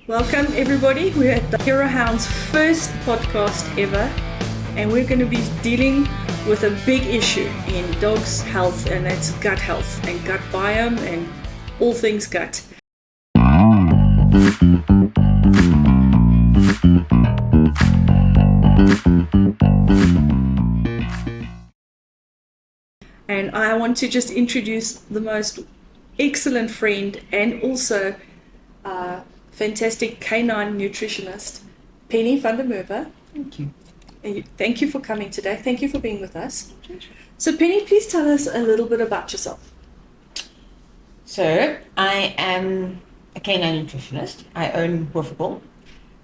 Welcome everybody. We're at the Hero Hounds first podcast ever, and we're going to be dealing with a big issue in dogs' health, and that's gut health and gut biome and all things gut. And I want to just introduce the most excellent friend and also fantastic canine nutritionist, Penny van der Merwe. Thank you. Thank you for coming today. Thank you for being with us. So Penny, please tell us a little bit about yourself. So, I am a canine nutritionist. I own Woofable.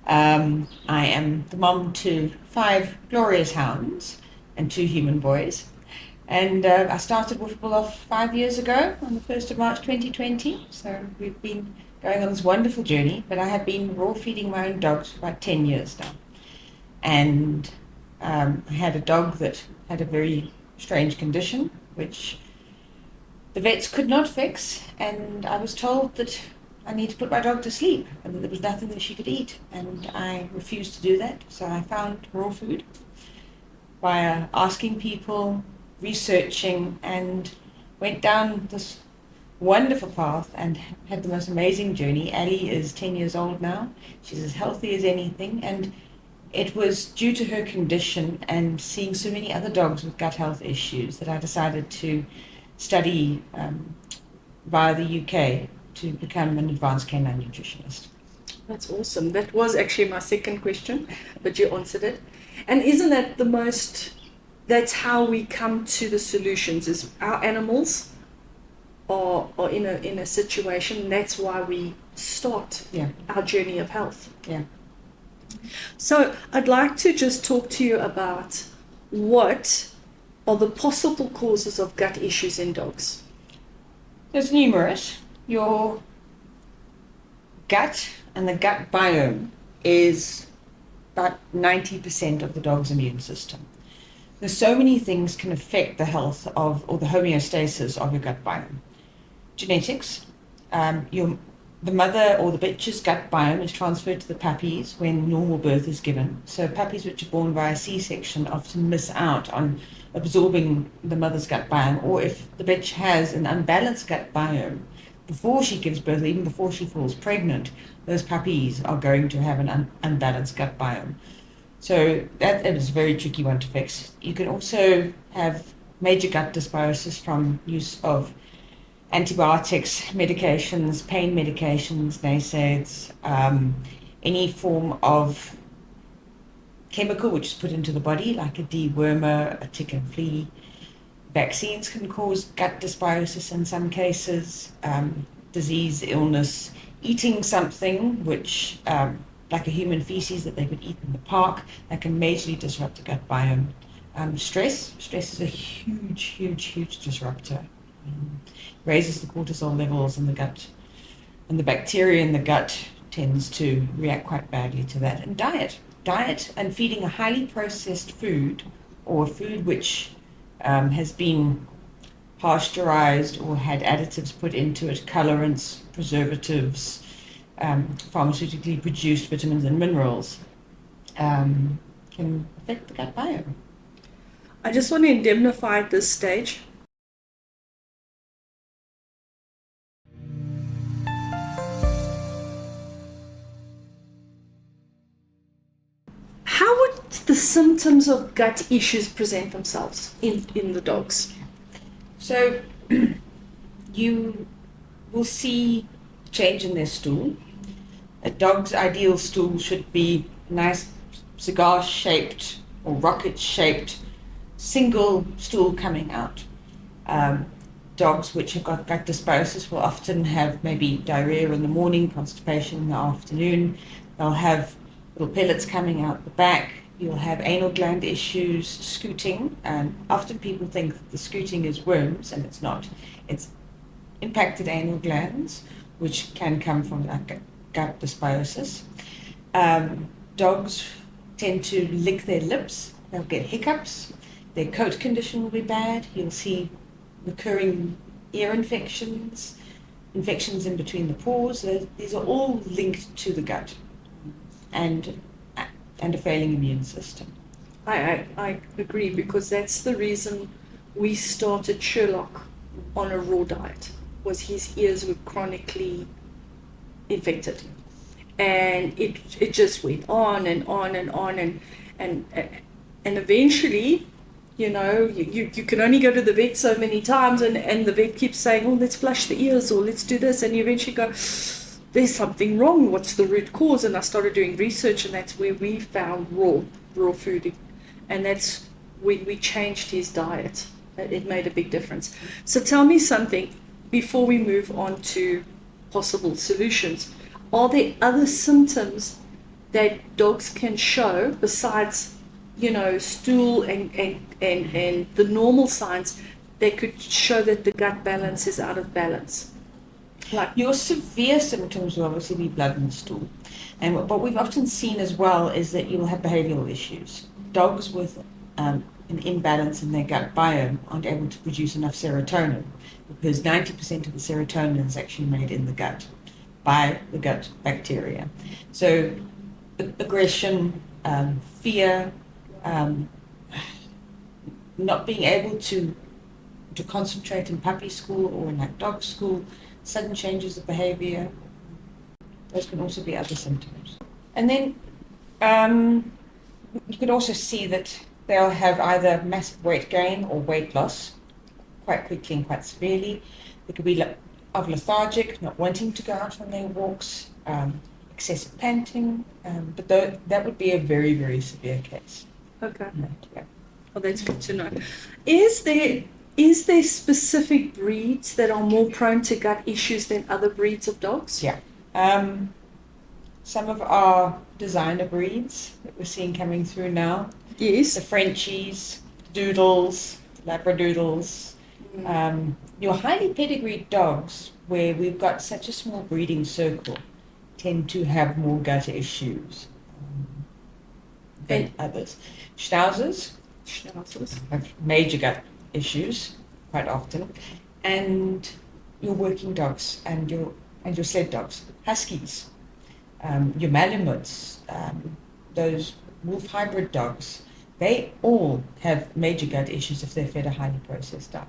I am the mom to 5 glorious hounds and 2 human boys. And I started Woofable off 5 years ago on the 1st of March 2020. So we've been going on this wonderful journey, but I have been raw feeding my own dogs for about 10 years now. And I had a dog that had a very strange condition, which the vets could not fix, and I was told that I need to put my dog to sleep and that there was nothing that she could eat, and I refused to do that. So I found raw food via asking people, researching, and went down this wonderful path and had the most amazing journey. Ali is 10 years old now. She's as healthy as anything, and it was due to her condition and seeing so many other dogs with gut health issues that I decided to study via the UK to become an advanced canine nutritionist. That's awesome. That was actually my second question, but you answered it. And isn't that that's how we come to the solutions, is our animals are in a situation. That's why we start our journey of health. Yeah. So I'd like to just talk to you about what are the possible causes of gut issues in dogs. There's numerous. Your gut and the gut biome is about 90% of the dog's immune system. There's so many things can affect the health of, or the homeostasis of your gut biome. Genetics, the mother or the bitch's gut biome is transferred to the puppies when normal birth is given. So puppies which are born via C-section often miss out on absorbing the mother's gut biome, or if the bitch has an unbalanced gut biome before she gives birth, or even before she falls pregnant, those puppies are going to have an unbalanced gut biome. So that is a very tricky one to fix. You can also have major gut dysbiosis from use of antibiotics, medications, pain medications, NSAIDs, any form of chemical which is put into the body, like a dewormer, a tick and flea. Vaccines can cause gut dysbiosis in some cases, disease, illness, eating something which, like a human feces that they could eat in the park, that can majorly disrupt the gut biome. Stress is a huge disruptor. Raises the cortisol levels in the gut, and the bacteria in the gut tends to react quite badly to that. And diet and feeding a highly processed food, or food which has been pasteurized or had additives put into it, colorants, preservatives, pharmaceutically produced vitamins and minerals, can affect the gut biome. I just want to indemnify at this stage. How would the symptoms of gut issues present themselves in the dogs? So you will see change in their stool. A dog's ideal stool should be nice cigar-shaped or rocket-shaped single stool coming out. Dogs which have got gut dysbiosis will often have maybe diarrhea in the morning, constipation in the afternoon. They'll have little pellets coming out the back. You'll have anal gland issues, scooting, and often people think that the scooting is worms, and it's not. It's impacted anal glands, which can come from gut dysbiosis. Dogs tend to lick their lips. They'll get hiccups. Their coat condition will be bad. You'll see recurring ear infections. infections in between the pores. These are all linked to the gut and a failing immune system. I agree, because that's the reason we started Sherlock on a raw diet, was his ears were chronically infected. And it just went on and on and on, and eventually, you can only go to the vet so many times, and the vet keeps saying, oh, let's flush the ears, or let's do this, and you eventually go, there's something wrong, what's the root cause? And I started doing research, and that's where we found raw food, and that's when we changed his diet. It made a big difference. So tell me something before we move on to possible solutions. Are there other symptoms that dogs can show besides, stool and the normal signs that could show that the gut balance is out of balance? Like your severe symptoms will obviously be blood and stool. And what we've often seen as well is that you'll have behavioral issues. Dogs with an imbalance in their gut biome aren't able to produce enough serotonin, because 90% of the serotonin is actually made in the gut by the gut bacteria. So aggression, fear, not being able to concentrate in puppy school or in that dog school, sudden changes of behavior, those can also be other symptoms. And then you could also see that they'll have either massive weight gain or weight loss quite quickly and quite severely. They could be of lethargic, not wanting to go out on their walks, excessive panting, but that would be a very, very severe case. Okay. Yeah. Oh, that's good to know. Is there specific breeds that are more prone to gut issues than other breeds of dogs? Yeah. Some of our designer breeds that we're seeing coming through now, Yes. the Frenchies, Doodles, Labradoodles, your highly pedigreed dogs, where we've got such a small breeding circle, tend to have more gut issues than others. Schnauzers have major gut issues quite often, and your working dogs and your sled dogs, Huskies, your Malamutes, those wolf hybrid dogs, they all have major gut issues if they're fed a highly processed diet.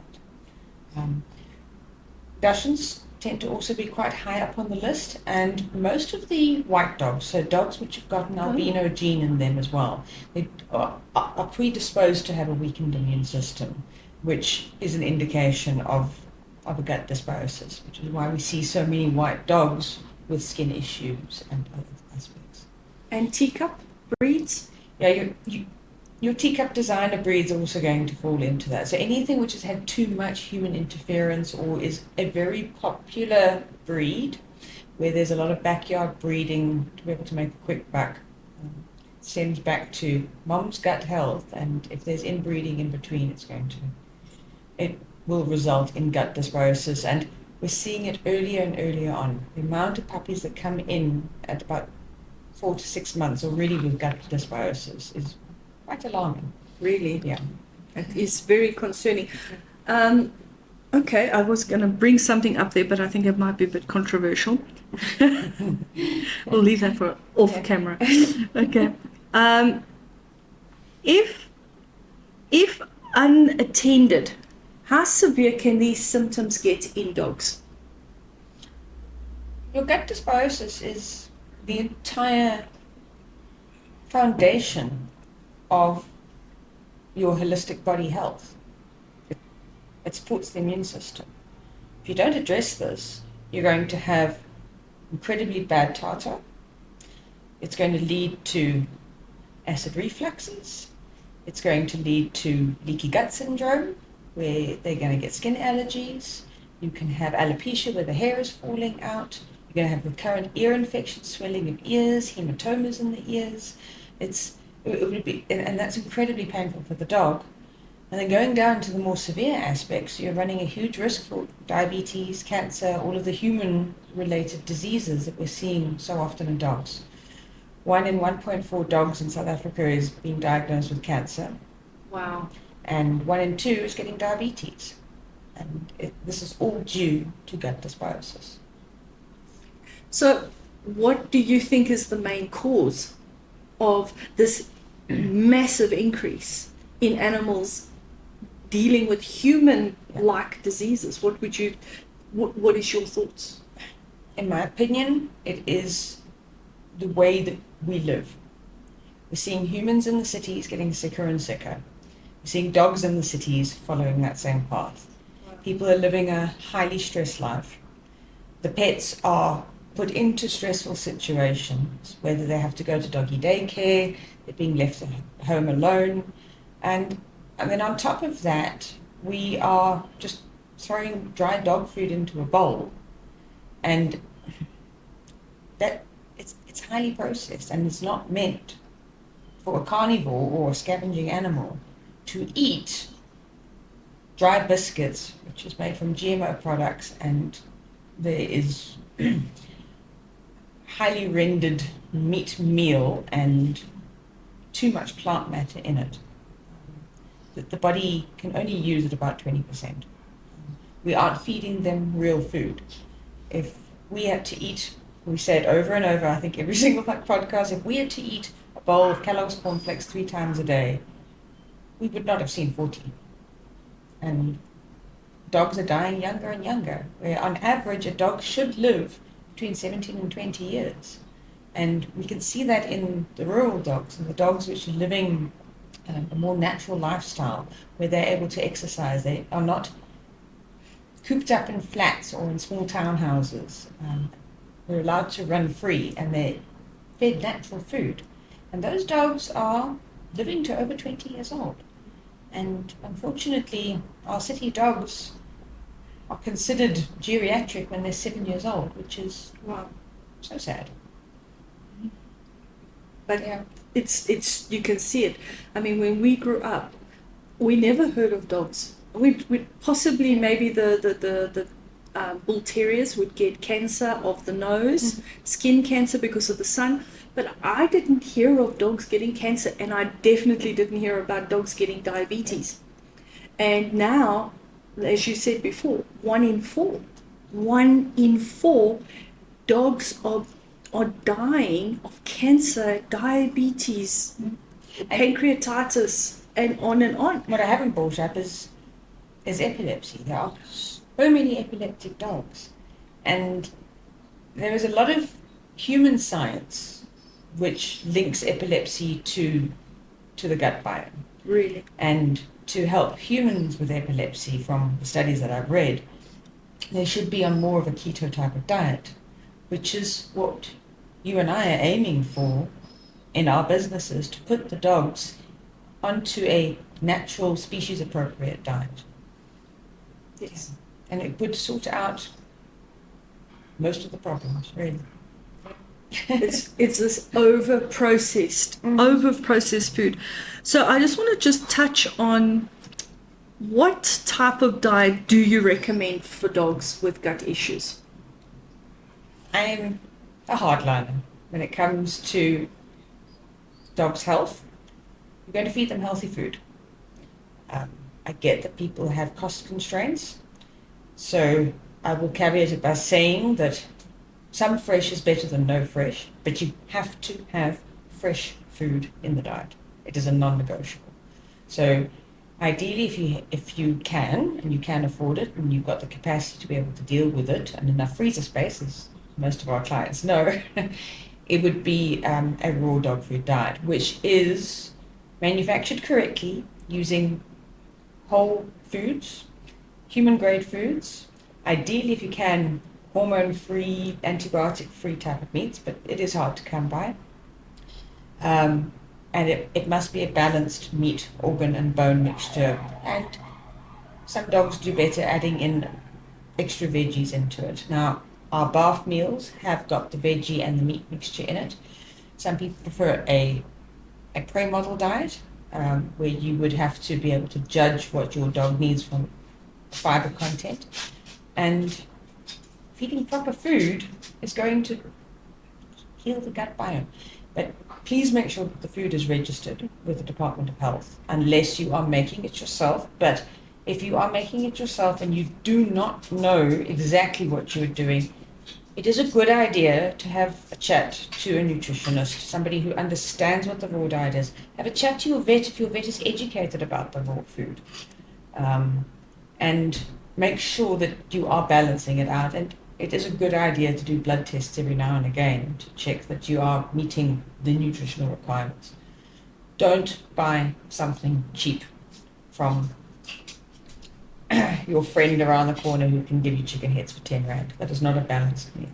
Dachshunds tend to also be quite high up on the list, and most of the white dogs, so dogs which have got an albino gene in them as well, they are predisposed to have a weakened immune system, which is an indication of a gut dysbiosis, which is why we see so many white dogs with skin issues and other aspects. And teacup breeds? Yeah, your teacup designer breeds are also going to fall into that. So anything which has had too much human interference or is a very popular breed where there's a lot of backyard breeding to be able to make a quick buck, stems back to mom's gut health, and if there's inbreeding in between, it will result in gut dysbiosis, and we're seeing it earlier and earlier on. The amount of puppies that come in at about 4 to 6 months already with gut dysbiosis is quite alarming. Really? Yeah. It is very concerning. Okay, I was going to bring something up there, but I think it might be a bit controversial. We'll leave that for off camera. Okay. If unattended, how severe can these symptoms get in dogs? Your gut dysbiosis is the entire foundation of your holistic body health. It supports the immune system. If you don't address this, you're going to have incredibly bad tartar. It's going to lead to acid refluxes. It's going to lead to leaky gut syndrome, where they're going to get skin allergies. You can have alopecia, where the hair is falling out. You're going to have recurrent ear infections, swelling of ears, hematomas in the ears. It would be, and that's incredibly painful for the dog. And then going down to the more severe aspects, you're running a huge risk for diabetes, cancer, all of the human-related diseases that we're seeing so often in dogs. 1 in 1.4 dogs in South Africa is being diagnosed with cancer. Wow. And 1 in 2 is getting diabetes. And this is all due to gut dysbiosis. So, what do you think is the main cause of this massive increase in animals dealing with human-like diseases? What is your thoughts? In my opinion, it is the way that we live. We're seeing humans in the cities getting sicker and sicker. We're seeing dogs in the cities following that same path. People are living a highly stressed life. The pets are put into stressful situations, whether they have to go to doggy daycare, they're being left at home alone, and then on top of that, we are just throwing dry dog food into a bowl, and that it's highly processed, and it's not meant for a carnivore or a scavenging animal to eat dry biscuits, which is made from GMO products, and there is highly rendered meat meal and too much plant matter in it that the body can only use at about 20%. We aren't feeding them real food. If we had to eat, we say it over and over, I think every single podcast, if we had to eat a bowl of Kellogg's cornflakes 3 times a day, we would not have seen 40. And dogs are dying younger and younger, where on average a dog should live between 17 and 20 years. And we can see that in the rural dogs and the dogs which are living a more natural lifestyle, where they're able to exercise. They are not cooped up in flats or in small townhouses. They're allowed to run free, and they're fed natural food. And those dogs are living to over 20 years old. And unfortunately, our city dogs are considered geriatric when they're 7 years old, which is so sad. But yeah, it's you can see it. I mean, when we grew up, we never heard of dogs. We possibly maybe the bull terriers would get cancer of the nose, skin cancer because of the sun. But I didn't hear of dogs getting cancer, and I definitely didn't hear about dogs getting diabetes. And now, as you said before, 1 in 4 dogs are dying of cancer, diabetes, pancreatitis, and on and on. What I haven't brought up is epilepsy. There are so many epileptic dogs, and there is a lot of human science which links epilepsy to the gut biome. Really? And to help humans with epilepsy, from the studies that I've read, they should be on more of a keto type of diet, which is what you and I are aiming for in our businesses, to put the dogs onto a natural, species-appropriate diet. Yes. And it would sort out most of the problems, really. It's this over-processed food. So I just want to touch on, what type of diet do you recommend for dogs with gut issues? I am a hardliner when it comes to dogs' health. You're going to feed them healthy food. I get that people have cost constraints, so I will caveat it by saying that some fresh is better than no fresh, but you have to have fresh food in the diet. It is a non-negotiable. So ideally, if you can, and you can afford it, and you've got the capacity to be able to deal with it, and enough freezer space, as most of our clients know, it would be a raw dog food diet, which is manufactured correctly using whole foods, human-grade foods. Ideally, if you can, hormone-free, antibiotic-free type of meats, but it is hard to come by. And it must be a balanced meat, organ, and bone mixture. And some dogs do better adding in extra veggies into it. Now, our bath meals have got the veggie and the meat mixture in it. Some people prefer a prey model diet, where you would have to be able to judge what your dog needs from fiber content. And feeding proper food is going to heal the gut biome. But please make sure that the food is registered with the Department of Health, unless you are making it yourself. But If you are making it yourself and you do not know exactly what you're doing, it is a good idea to have a chat to a nutritionist, somebody who understands what the raw diet is. Have a chat to your vet if your vet is educated about the raw food. And make sure that you are balancing it out. And it is a good idea to do blood tests every now and again to check that you are meeting the nutritional requirements. Don't buy something cheap from your friend around the corner who can give you chicken heads for 10 rand. That is not a balanced meal.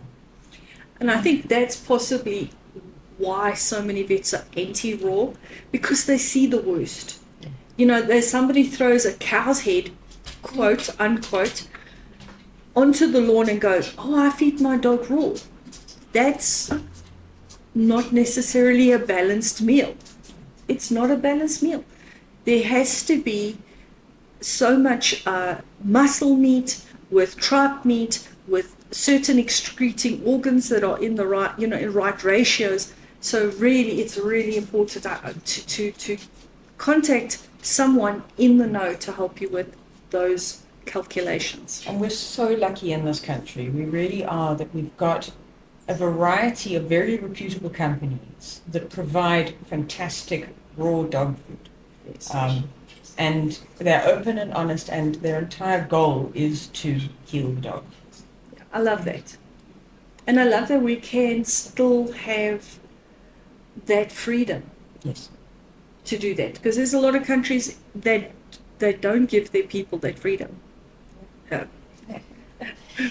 And I think that's possibly why so many vets are anti-raw, because they see the worst. You know, there's somebody throws a cow's head, quote unquote, onto the lawn and goes, oh, I feed my dog raw. That's not necessarily a balanced meal. It's not a balanced meal. There has to be so much muscle meat with tripe meat, with certain excreting organs that are in the right, in right ratios. So really, it's really important to contact someone in the know to help you with those calculations. And we're so lucky in this country. We really are, that we've got a variety of very reputable companies that provide fantastic raw dog food. Yes. And they're open and honest, and their entire goal is to heal the dog. I love that. And I love that we can still have that freedom. Yes. To do that, because there's a lot of countries that don't give their people that freedom. But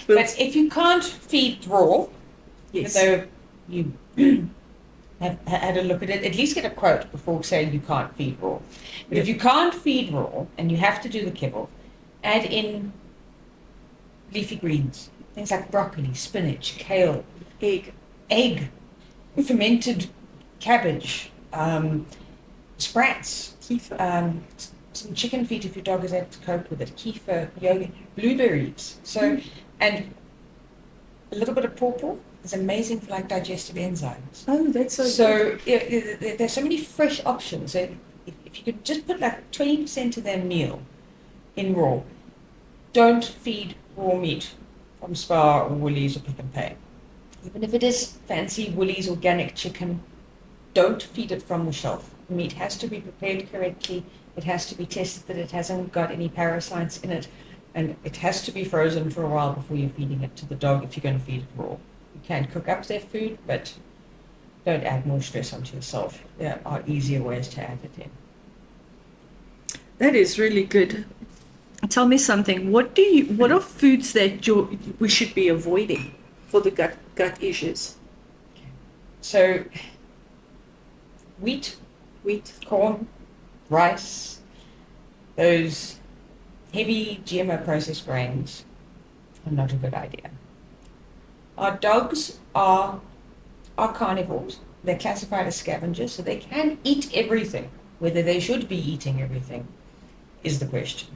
if you can't feed raw, yes, though you have had a look at it, at least get a quote before saying you can't feed raw. But if you can't feed raw and you have to do the kibble, add in leafy greens, things like broccoli, spinach, kale, egg, fermented cabbage, sprats, kefir, some chicken feet if your dog is able to cope with it, kefir, yogurt, blueberries. So, and a little bit of pawpaw is amazing for like digestive enzymes. Oh, that's so good. So there's so many fresh options. So if you could just put like 20% of their meal in raw, don't feed raw meat from Spar or Woolies or Pick and Pay. Even if it is fancy Woolies organic chicken, don't feed it from the shelf. The meat has to be prepared correctly. It has to be tested that it hasn't got any parasites in it, and it has to be frozen for a while before you're feeding it to the dog if you're going to feed it raw. You can cook up their food, but don't add more stress onto yourself. There are easier ways to add it in. That is really good. Tell me something. What are foods that we should be avoiding for the gut issues? So, wheat, corn, rice, those heavy GMO processed grains are not a good idea. Our dogs are carnivores. They're classified as scavengers, so they can eat everything. Whether they should be eating everything is the question.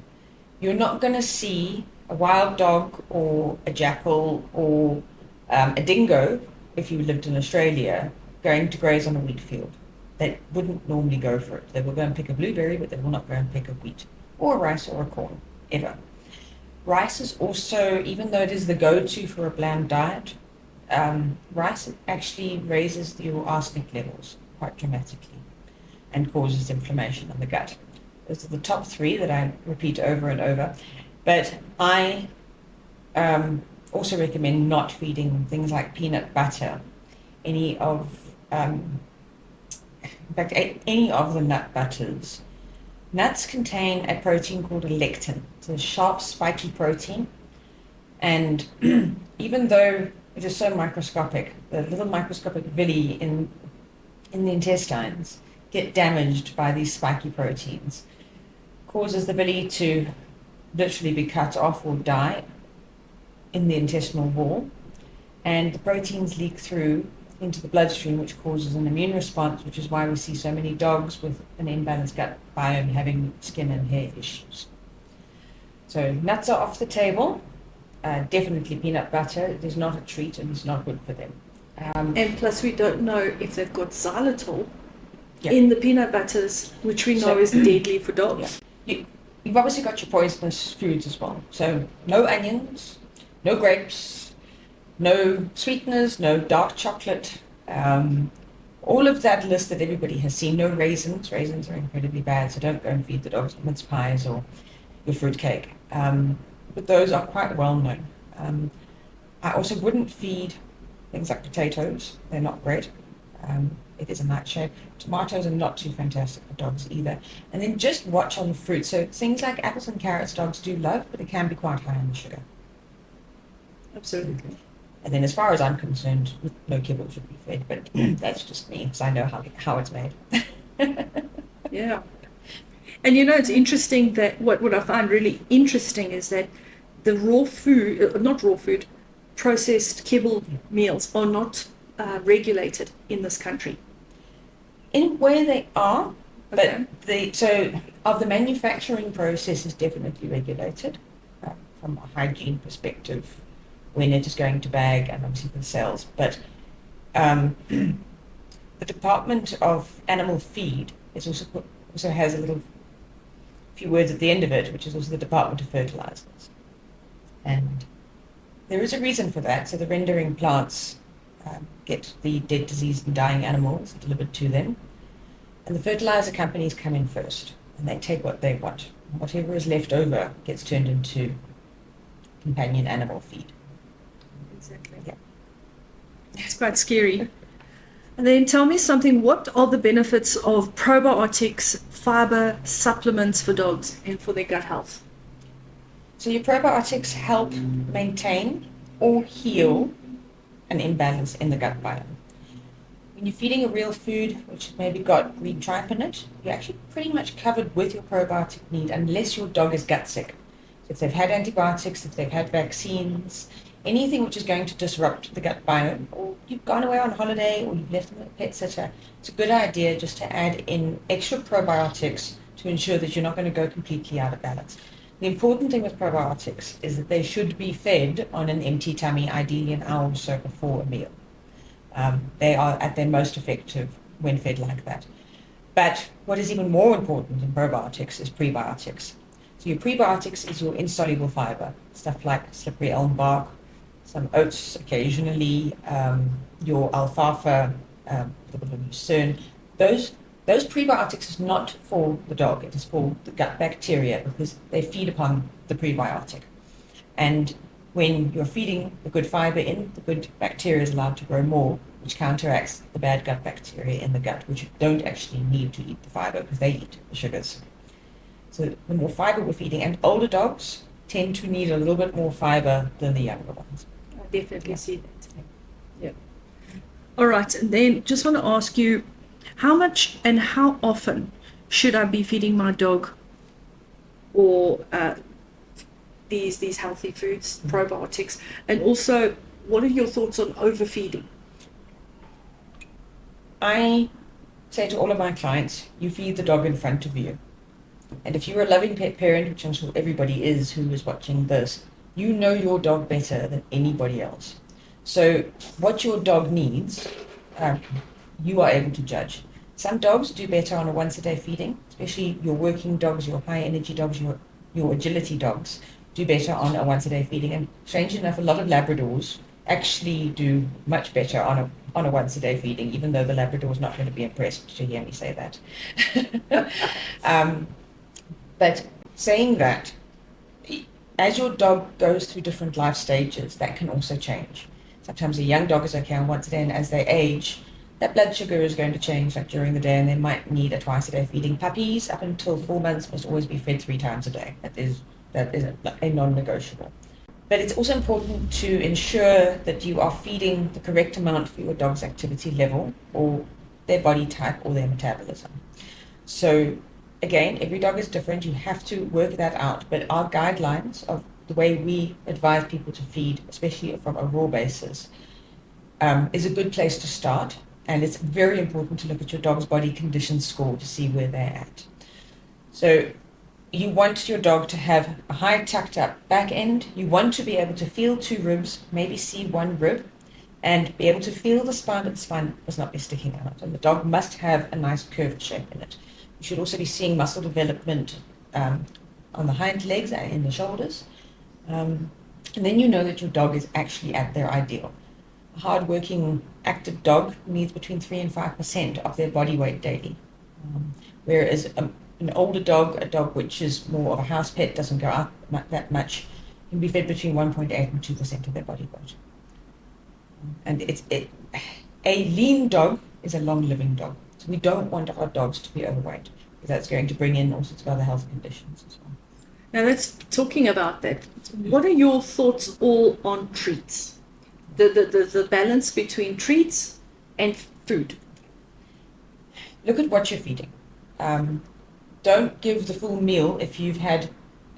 You're not going to see a wild dog or a jackal or a dingo, if you lived in Australia, going to graze on a wheat field. They wouldn't normally go for it. They will go and pick a blueberry, but they will not go and pick a wheat or a rice or a corn, ever. Rice is also, even though it is the go-to for a bland diet, rice actually raises your arsenic levels quite dramatically and causes inflammation in the gut. Those are the top three that I repeat over and over. But I also recommend not feeding things like peanut butter, any of the nut butters. Nuts contain a protein called a lectin. It's a sharp, spiky protein. And even though it is so microscopic, the little microscopic villi in the intestines get damaged by these spiky proteins. Causes the villi to literally be cut off or die in the intestinal wall. And the proteins leak through into the bloodstream, which causes an immune response, which is why we see so many dogs with an imbalanced gut biome having skin and hair issues. So nuts are off the table. Definitely peanut butter. It is not a treat and it's not good for them. And plus we don't know if they've got xylitol in the peanut butters, which we know is deadly for dogs. Yeah. you've obviously got your poisonous foods as well. So no onions, no grapes, no sweeteners, no dark chocolate, all of that list that everybody has seen. No raisins. Raisins are incredibly bad, so don't go and feed the dogs mince pies or your fruit cake. But those are quite well known. I also wouldn't feed things like potatoes. They're not great. It is a nightshade. Tomatoes are not too fantastic for dogs either. And then just watch on the fruit. So things like apples and carrots dogs do love, but it can be quite high in the sugar. Absolutely. And then as far as I'm concerned, no kibble should be fed, but that's just me, because I know how it's made. Yeah. And it's interesting that what I find really interesting is that the raw food, not raw food, processed kibble meals are not regulated in this country. In a way they are, Okay. but the manufacturing process is definitely regulated from a hygiene perspective when it is going to bag and obviously for the sales. But the Department of Animal Feed is also has a few words at the end of it, which is also the Department of Fertilizers. And there is a reason for that. So the rendering plants get the dead, diseased, and dying animals delivered to them. And the fertilizer companies come in first, and they take what they want. Whatever is left over gets turned into companion animal feed. Exactly. Yeah. It's quite scary. And then tell me something, what are the benefits of probiotics, fiber supplements for dogs and for their gut health? So your probiotics help maintain or heal an imbalance in the gut biome. When you're feeding a real food which has maybe got green tripe in it, you're actually pretty much covered with your probiotic need unless your dog is gut sick. So if they've had antibiotics, if they've had vaccines, anything which is going to disrupt the gut biome, or you've gone away on holiday or you've left them with a pet sitter, it's a good idea just to add in extra probiotics to ensure that you're not going to go completely out of balance. The important thing with probiotics is that they should be fed on an empty tummy, ideally an hour or so before a meal. They are at their most effective when fed like that. But what is even more important in probiotics is prebiotics. So your prebiotics is your insoluble fiber, stuff like slippery elm bark, some oats occasionally, your alfalfa, a little bit of lucerne. Those prebiotics is not for the dog, it is for the gut bacteria because they feed upon the prebiotic. And when you're feeding the good fiber in, the good bacteria is allowed to grow more, which counteracts the bad gut bacteria in the gut, which don't actually need to eat the fiber because they eat the sugars. So the more fiber we're feeding, and older dogs tend to need a little bit more fiber than the younger ones. I definitely see that. Yeah. All right, and then just want to ask you, how much and how often should I be feeding my dog or these healthy foods, probiotics, and also what are your thoughts on overfeeding? I say to all of my clients, you feed the dog in front of you. And if you're a loving pet parent, which I'm sure everybody is who is watching this, you know your dog better than anybody else. So what your dog needs, you are able to judge. Some dogs do better on a once-a-day feeding, especially your working dogs, your high-energy dogs, your agility dogs do better on a once-a-day feeding. And strangely enough, a lot of Labradors actually do much better on a once-a-day feeding, even though the Labrador is not going to be impressed to hear me say that. But saying that, as your dog goes through different life stages, that can also change. Sometimes a young dog is okay on once a day, and as they age, that blood sugar is going to change like during the day, and they might need a twice-a-day feeding. Puppies, up until 4 months, must always be fed 3 times a day. That is a non-negotiable. But it's also important to ensure that you are feeding the correct amount for your dog's activity level or their body type or their metabolism. So again, every dog is different. You have to work that out. But our guidelines of the way we advise people to feed, especially from a raw basis, is a good place to start. And it's very important to look at your dog's body condition score to see where they're at. So you want your dog to have a high tucked up back end. You want to be able to feel 2 ribs, maybe see 1 rib, and be able to feel the spine, but the spine must not be sticking out. And the dog must have a nice curved shape in it. You should also be seeing muscle development on the hind legs and in the shoulders. And then you know that your dog is actually at their ideal. A hard-working, active dog needs between 3 and 5% of their body weight daily. Whereas an older dog, a dog which is more of a house pet, doesn't go out that much, can be fed between 1.8 and 2% of their body weight. And a lean dog is a long-living dog. So we don't want our dogs to be overweight, because that's going to bring in all sorts of other health conditions as well. Now let's talking about that. What are your thoughts all on treats? The balance between treats and food. Look at what you're feeding. Don't give the full meal if you've had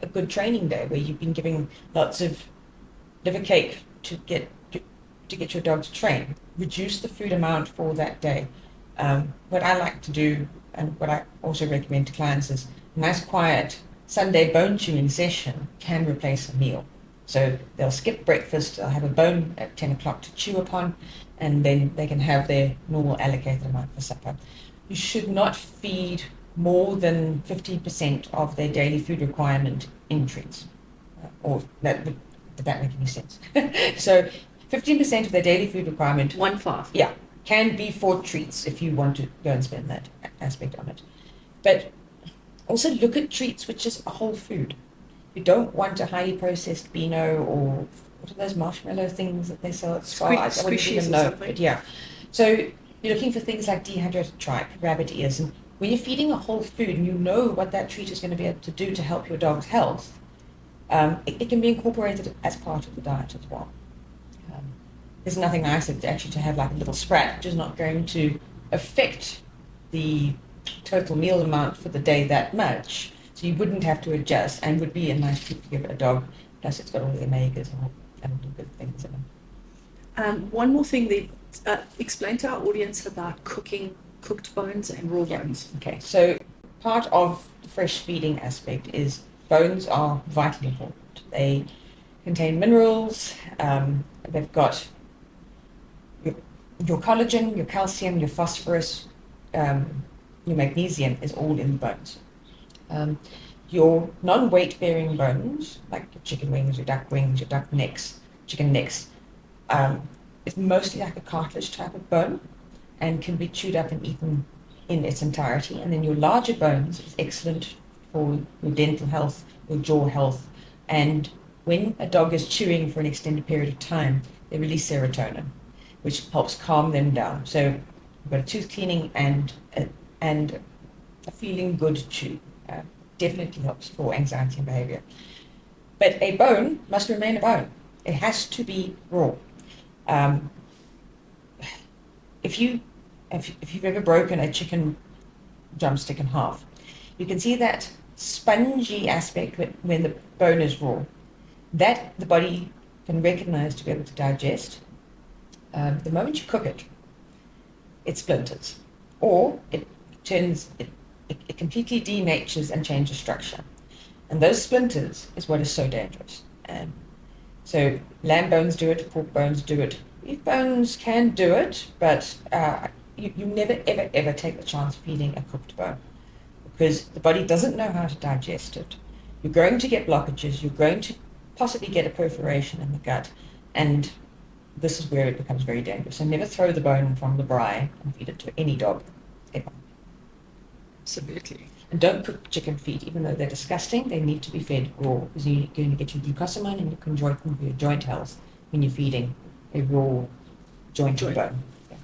a good training day where you've been giving lots of liver cake to get your dog to train. Reduce the food amount for that day. What I like to do, and what I also recommend to clients, is a nice quiet Sunday bone chewing session can replace a meal. So they'll skip breakfast, they'll have a bone at 10 o'clock to chew upon, and then they can have their normal allocated amount for supper. You should not feed more than 50% of their daily food requirement in treats. Did that make any sense? So 15% of their daily food requirement, 1/5. yeah, can be for treats if you want to go and spend that aspect on it. But also look at treats which is a whole food. You don't want a highly processed Beano, or what are those marshmallow things that they sell at Spar? I wouldn't even know. But yeah. So you're looking for things like dehydrated tripe, rabbit ears, and when you're feeding a whole food and you know what that treat is going to be able to do to help your dog's health, it can be incorporated as part of the diet as well. There's nothing nicer actually to have like a little sprat, which is not going to affect the total meal amount for the day that much. So you wouldn't have to adjust, and would be a nice treat to give a dog. Plus it's got all the omegas and all the good things in them. One more thing, explain to our audience about cooked bones and raw bones. Okay, so part of the fresh feeding aspect is bones are vitally important. They contain minerals, they've got your collagen, your calcium, your phosphorus, your magnesium is all in the bones. Your non-weight bearing bones, like your chicken wings, your duck necks, chicken necks, is mostly like a cartilage type of bone and can be chewed up and eaten in its entirety. And then your larger bones is excellent for your dental health, your jaw health. And when a dog is chewing for an extended period of time, they release serotonin, which helps calm them down. So you've got a tooth cleaning and a feeling good chew. Definitely helps for anxiety and behavior. But a bone must remain a bone. It has to be raw. If you've ever broken a chicken drumstick in half, you can see that spongy aspect when the bone is raw. That the body can recognize to be able to digest. The moment you cook it, it splinters, or it completely denatures and changes structure. And those splinters is what is so dangerous. So lamb bones do it, pork bones do it, beef bones can do it, but you never, ever, ever take the chance of feeding a cooked bone, because the body doesn't know how to digest it. You're going to get blockages, you're going to possibly get a perforation in the gut, and this is where it becomes very dangerous. So never throw the bone from the braai and feed it to any dog, ever. Absolutely. And don't cook chicken feet, even though they're disgusting. They need to be fed raw, because you're going to get your glucosamine and your joint health when you're feeding a raw joint. Bone. Yeah.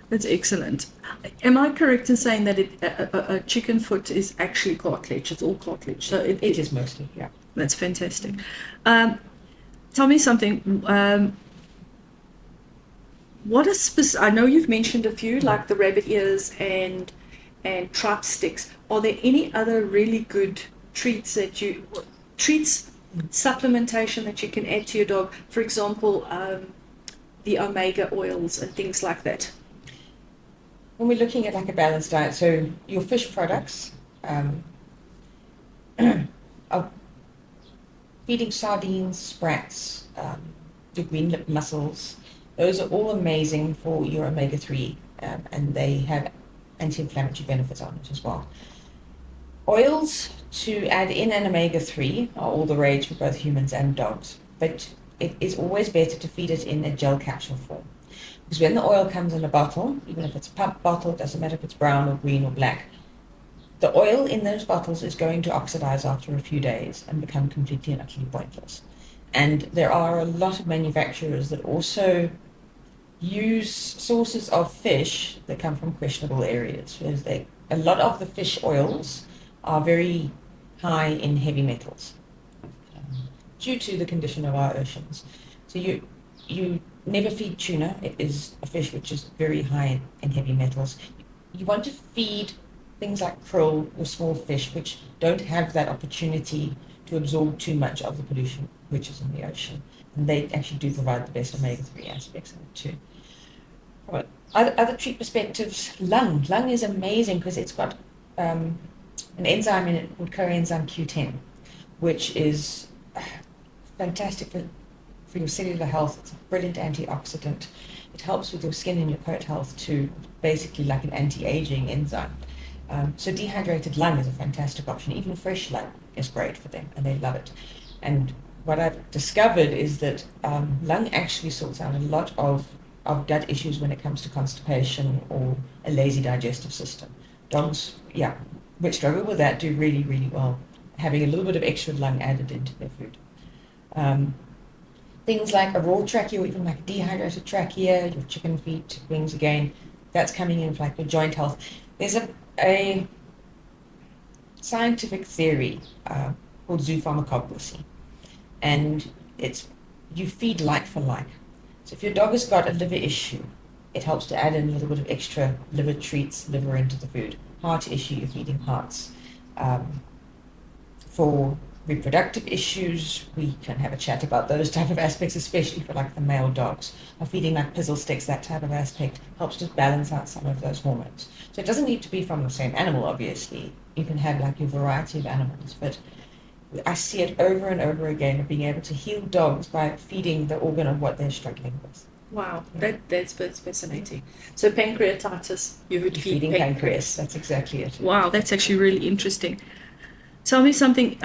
That's excellent. Am I correct in saying that a chicken foot is actually cartilage? It's all cartilage. So it is mostly, yeah. That's fantastic. Tell me something. I know you've mentioned a few, like the rabbit ears and tripe sticks. Are there any other really good treats supplementation that you can add to your dog? For example, the omega oils and things like that. When we're looking at like a balanced diet, so your fish products, feeding sardines, sprats, your green lip mussels, those are all amazing for your omega-3, and they have anti-inflammatory benefits on it as well. Oils to add in an omega-3 are all the rage for both humans and dogs, but it is always better to feed it in a gel capsule form. Because when the oil comes in a bottle, even if it's a pump bottle, it doesn't matter if it's brown or green or black, the oil in those bottles is going to oxidize after a few days and become completely and utterly pointless. And there are a lot of manufacturers that also use sources of fish that come from questionable areas, whereas a lot of the fish oils are very high in heavy metals due to the condition of our oceans. So you never feed tuna. It is a fish which is very high in heavy metals. You want to feed things like krill or small fish which don't have that opportunity to absorb too much of the pollution which is in the ocean. And they actually do provide the best omega-3 aspects of it too. From other treat perspectives, lung. Lung is amazing because it's got an enzyme in it called coenzyme Q10, which is fantastic for your cellular health. It's a brilliant antioxidant. It helps with your skin and your coat health too, basically like an anti-aging enzyme. So dehydrated lung is a fantastic option. Even fresh lung is great for them, and they love it. And what I've discovered is that lung actually sorts out a lot of gut issues when it comes to constipation or a lazy digestive system. Dogs, which struggle with that, do really, really well, having a little bit of extra lung added into their food. Things like a raw trachea or even like a dehydrated trachea, your chicken feet, wings again, that's coming in for like your joint health. There's a scientific theory called zoopharmacognosy, and it's you feed like for like. So if your dog has got a liver issue, it helps to add in a little bit of extra liver treats, liver into the food. Heart issue, you're feeding hearts. For reproductive issues, we can have a chat about those type of aspects, especially for like the male dogs. Or feeding like pizzle sticks, that type of aspect helps to balance out some of those hormones. So it doesn't need to be from the same animal, obviously. You can have like a variety of animals, but I see it over and over again of being able to heal dogs by feeding the organ of what they're struggling with. Wow, that's fascinating. So pancreatitis, you would feed feeding pancreas. That's exactly it. Wow, that's actually really interesting. Tell me something.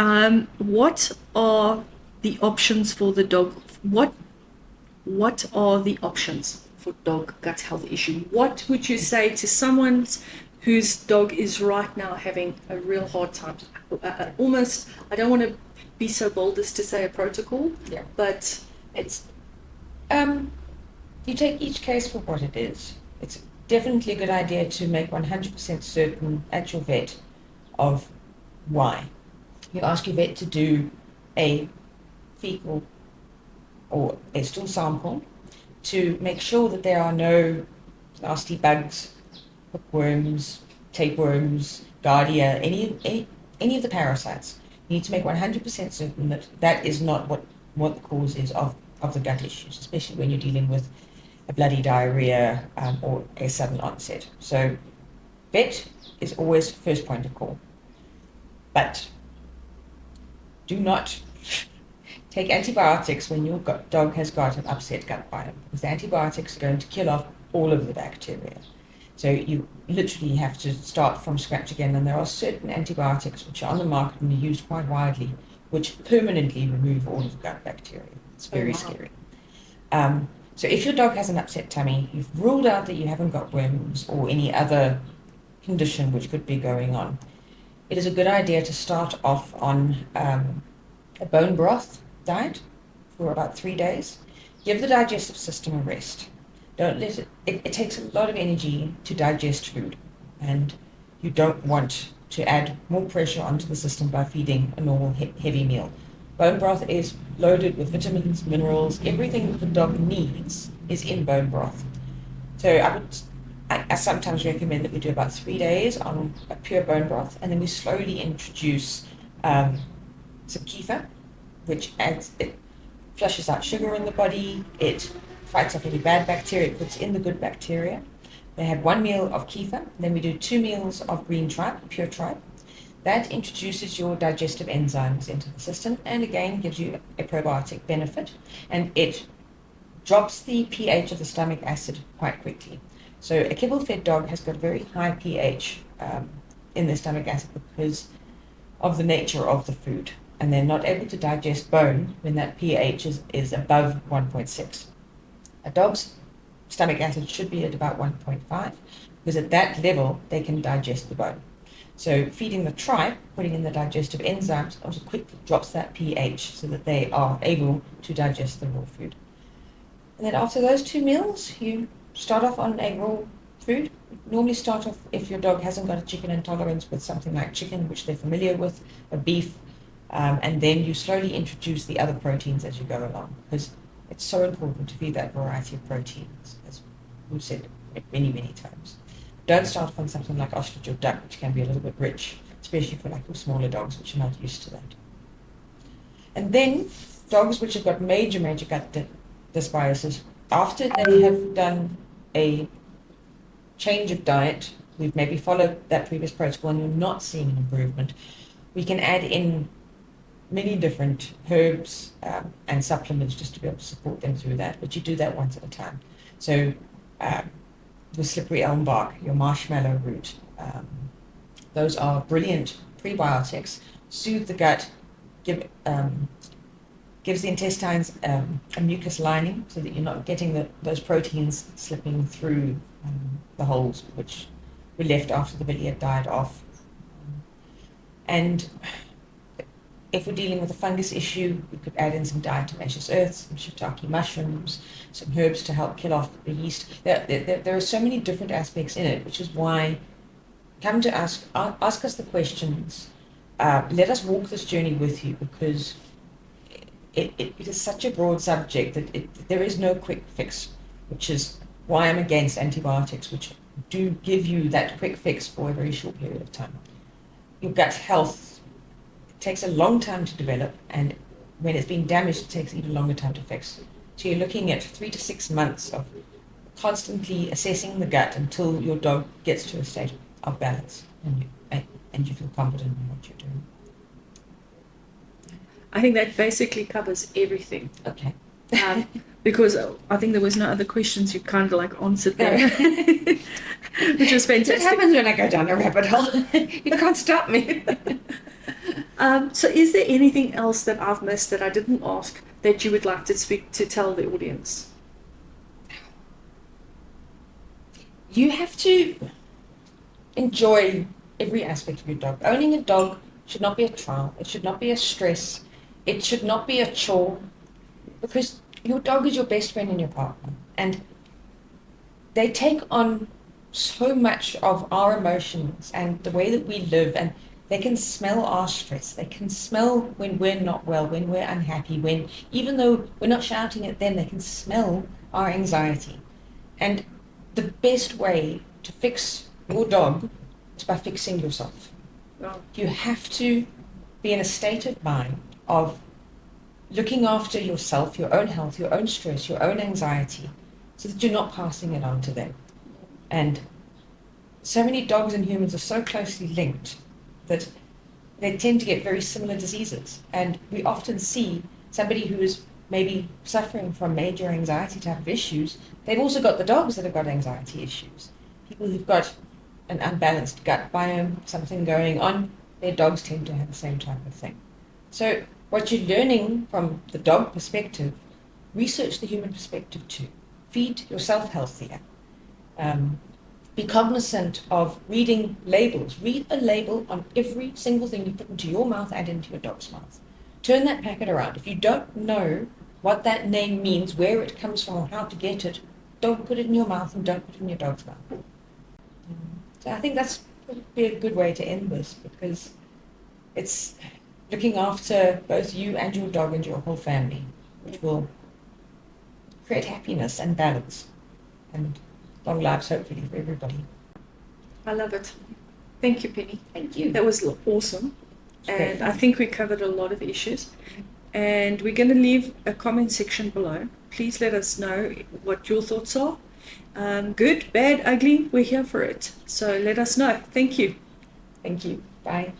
What are the options for the dog? What are the options for dog gut health issue? What would you say to someone whose dog is right now having a real hard time? Almost, I don't want to be so bold as to say a protocol, but it's you take each case for what it is. It's definitely a good idea to make 100% certain at your vet of why. You ask your vet to do a fecal or a stool sample to make sure that there are no nasty bugs, hookworms, tapeworms, giardia, any of the parasites. You need to make 100% certain that that is not what the cause is of the gut issues, especially when you're dealing with a bloody diarrhea or a sudden onset. So vet is always first point of call. But do not take antibiotics when your dog has got an upset gut biome, because the antibiotics are going to kill off all of the bacteria. So you literally have to start from scratch again, and there are certain antibiotics which are on the market and are used quite widely, which permanently remove all of the gut bacteria. It's very scary. So if your dog has an upset tummy, you've ruled out that you haven't got worms or any other condition which could be going on, it is a good idea to start off on a bone broth diet for about 3 days. Give the digestive system a rest. Don't let it takes a lot of energy to digest food, and you don't want to add more pressure onto the system by feeding a normal heavy meal. Bone broth is loaded with vitamins, minerals, everything that the dog needs is in bone broth. So I sometimes recommend that we do about 3 days on a pure bone broth, and then we slowly introduce some kefir, which it flushes out sugar in the body, it fights off any bad bacteria, it puts in the good bacteria. They have 1 meal of kefir, then we do 2 meals of green tripe, pure tripe. That introduces your digestive enzymes into the system and again gives you a probiotic benefit, and it drops the pH of the stomach acid quite quickly. So a kibble-fed dog has got a very high pH in their stomach acid because of the nature of the food, and they're not able to digest bone when that pH is above 1.6. A dog's stomach acid should be at about 1.5, because at that level they can digest the bone. So feeding the tripe, putting in the digestive enzymes, also quickly drops that pH so that they are able to digest the raw food. And then after those 2 meals, you start off on a raw food. Normally start off, if your dog hasn't got a chicken intolerance, with something like chicken, which they're familiar with, a beef, and then you slowly introduce the other proteins as you go along, because it's so important to feed that variety of proteins, as we've said many, many times. Don't start off on something like ostrich or duck, which can be a little bit rich, especially for like your smaller dogs, which are not used to that. And then dogs which have got major gut dysbiosis, after they have done a change of diet, we've maybe followed that previous protocol and you're not seeing an improvement, we can add in many different herbs and supplements just to be able to support them through that, but you do that once at a time. So the slippery elm bark, your marshmallow root, those are brilliant prebiotics, soothe the gut, gives the intestines a mucus lining so that you're not getting those proteins slipping through the holes which were left after the villi had died off. And if we're dealing with a fungus issue, we could add in some diatomaceous earths, some shiitake mushrooms, some herbs to help kill off the yeast. There are so many different aspects in it, which is why come to ask us the questions. Let us walk this journey with you, because it is such a broad subject that there is no quick fix, which is why I'm against antibiotics, which do give you that quick fix for a very short period of time. Your gut health takes a long time to develop, and when it's been damaged, it takes even longer time to fix. So you're looking at 3 to 6 months of constantly assessing the gut until your dog gets to a state of balance and you feel confident in what you're doing. I think that basically covers everything. Okay. Because I think there was no other questions you kind of like answered there, which was fantastic. What happens when I go down a rabbit hole? You can't stop me. So is there anything else that I've missed that I didn't ask that you would like to tell the audience? You have to enjoy every aspect of your dog. Owning a dog should not be a trial. It should not be a stress. It should not be a chore, because your dog is your best friend and your partner. And they take on so much of our emotions and the way that we live, and they can smell our stress. They can smell when we're not well, when we're unhappy, when even though we're not shouting at them, they can smell our anxiety. And the best way to fix your dog is by fixing yourself. Oh. You have to be in a state of mind of looking after yourself, your own health, your own stress, your own anxiety, so that you're not passing it on to them. And so many dogs and humans are so closely linked that they tend to get very similar diseases. And we often see somebody who is maybe suffering from major anxiety type of issues, they've also got the dogs that have got anxiety issues. People who've got an unbalanced gut biome, something going on, their dogs tend to have the same type of thing. So what you're learning from the dog perspective, research the human perspective too. Feed yourself healthier. Be cognizant of reading labels. Read a label on every single thing you put into your mouth and into your dog's mouth. Turn that packet around. If you don't know what that name means, where it comes from, or how to get it, don't put it in your mouth and don't put it in your dog's mouth. So I think that's would be a good way to end this, because it's looking after both you and your dog and your whole family, which will create happiness and balance and long lives, hopefully, for everybody. I love it. Thank you, Penny. Thank you. That was awesome. And Great. I think we covered a lot of issues. And we're going to leave a comment section below. Please let us know what your thoughts are. Good, bad, ugly, we're here for it. So let us know. Thank you. Thank you. Bye.